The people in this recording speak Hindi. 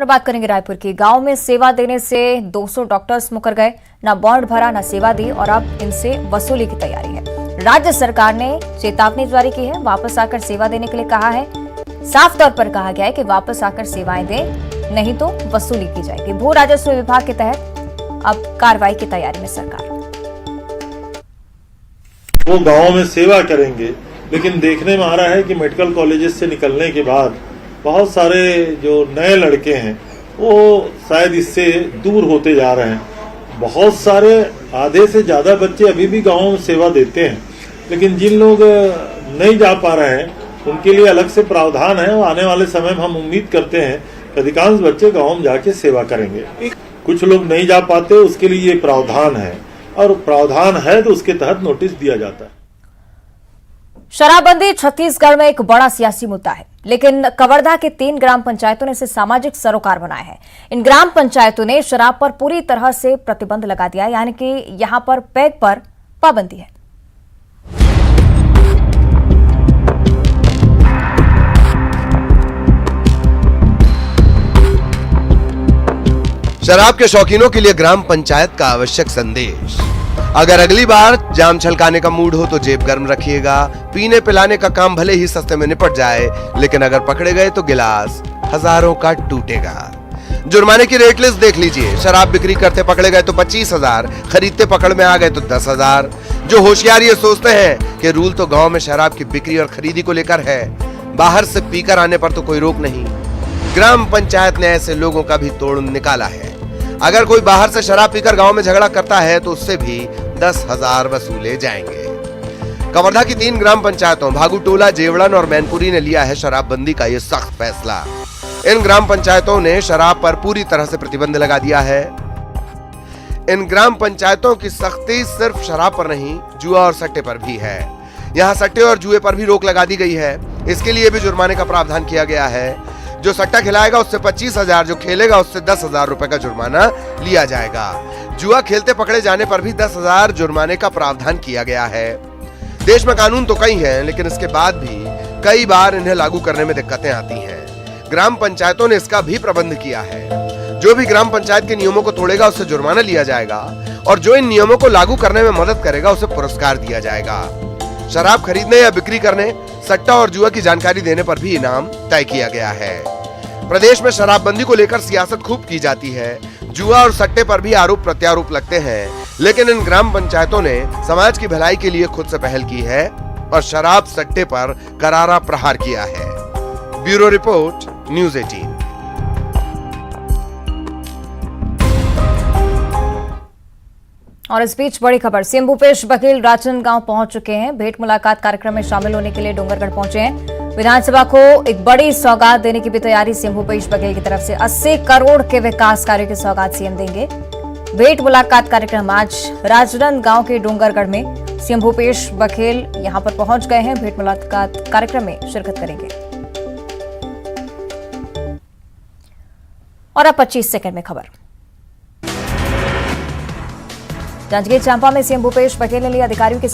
और बात करेंगे रायपुर की। गांव में सेवा देने से 200 डॉक्टर्स मुकर गए, न बॉन्ड भरा न सेवा दी और अब इनसे वसूली की तैयारी है। राज्य सरकार ने चेतावनी जारी की है, वापस आकर सेवा देने के लिए कहा है। साफ तौर पर कहा गया है कि वापस आकर सेवाएं दें, नहीं तो वसूली की जाएगी। भू राजस्व विभाग के तहत अब कार्रवाई की तैयारी में सरकार। वो गांव में सेवा करेंगे, लेकिन देखने में आ रहा है कि मेडिकल कॉलेजेस से निकलने के बाद बहुत सारे जो नए लड़के हैं वो शायद इससे दूर होते जा रहे हैं। बहुत सारे आधे से ज्यादा बच्चे अभी भी गांव में सेवा देते हैं, लेकिन जिन लोग नहीं जा पा रहे हैं उनके लिए अलग से प्रावधान है। और आने वाले समय में हम उम्मीद करते हैं कि अधिकांश बच्चे गांव में जाके सेवा करेंगे। कुछ लोग नहीं जा पाते, उसके लिए ये प्रावधान है, और प्रावधान है तो उसके तहत नोटिस दिया जाता है। शराबबंदी छत्तीसगढ़ में एक बड़ा सियासी मुद्दा है, लेकिन कवर्धा के 3 ग्राम पंचायतों ने इसे सामाजिक सरोकार बनाया है। इन ग्राम पंचायतों ने शराब पर पूरी तरह से प्रतिबंध लगा दिया, यानी कि यहां पर पैग पर पाबंदी है। शराब के शौकीनों के लिए ग्राम पंचायत का आवश्यक संदेश। अगर अगली बार जाम छलकाने का मूड हो तो जेब गर्म रखिएगा। पीने पिलाने का काम भले ही सस्ते में निपट जाए, लेकिन अगर पकड़े गए तो गिलास हजारों का टूटेगा। जुर्माने की रेट लिस्ट देख लीजिए। शराब बिक्री करते पकड़े गए तो 25,000, खरीदते पकड़ में आ गए तो 10,000। जो होशियार ये सोचते हैं कि रूल तो गांव में शराब की बिक्री और खरीदी को लेकर है, बाहर से पीकर आने पर तो कोई रोक नहीं। ग्राम पंचायत ने ऐसे लोगों का भी तोड़ निकाला है। अगर कोई बाहर से शराब पीकर गांव में झगड़ा करता है तो उससे भी 10,000 वसूले जाएंगे। कवर्धा की 3 ग्राम पंचायतों भागुटोला, जेवड़न और मैनपुरी ने लिया है शराबबंदी का ये सख्त फैसला। इन ग्राम पंचायतों ने शराब पर पूरी तरह से प्रतिबंध लगा दिया है। इन ग्राम पंचायतों की सख्ती सिर्फ शराब पर नहीं, जुआ और सट्टे पर भी है। यहाँ सट्टे और जुए पर भी रोक लगा दी गई है। इसके लिए भी जुर्माने का प्रावधान किया गया है। जो सट्टा खिलाएगा उससे 25,000, जो खेलेगा उससे 10,000 रुपए का जुर्माना लिया जाएगा। जुआ खेलते पकड़े जाने पर भी 10,000 जुर्माने का प्रावधान किया गया है। देश में कानून तो कई हैं, लेकिन इसके बाद भी कई बार इन्हें लागू करने में दिक्कतें आती हैं। ग्राम पंचायतों ने इसका भी प्रबंध किया है। जो भी ग्राम पंचायत के नियमों को तोड़ेगा उससे जुर्माना लिया जाएगा, और जो इन नियमों को लागू करने में मदद करेगा उसे पुरस्कार दिया जाएगा। शराब खरीदने या बिक्री करने, सट्टा और जुआ की जानकारी देने पर भी इनाम तय किया गया है। प्रदेश में शराबबंदी को लेकर सियासत खूब की जाती है। जुआ और सट्टे पर भी आरोप प्रत्यारोप लगते हैं, लेकिन इन ग्राम पंचायतों ने समाज की भलाई के लिए खुद से पहल की है और शराब सट्टे पर करारा प्रहार किया है। Bureau report, news 18। और इस बीच बड़ी खबर, सीएम भूपेश बघेल राजनांदगांव पहुंच चुके हैं। भेंट मुलाकात कार्यक्रम में शामिल होने के लिए डोंगरगढ़ पहुंचे हैं। विधानसभा को एक बड़ी सौगात देने की भी तैयारी सीएम भूपेश बघेल की तरफ से। 80 करोड़ के विकास कार्यों की सौगात सीएम देंगे। भेंट मुलाकात कार्यक्रम आज राजनांदगांव के डोंगरगढ़ में सीएम भूपेश बघेल यहां पर पहुंच गए हैं। भेंट मुलाकात कार्यक्रम में शिरकत करेंगे। और अब 25 सेकंड में खबर। जांजगीर चांपा में सीएम भूपेश बघेल ने लिया अधिकारियों की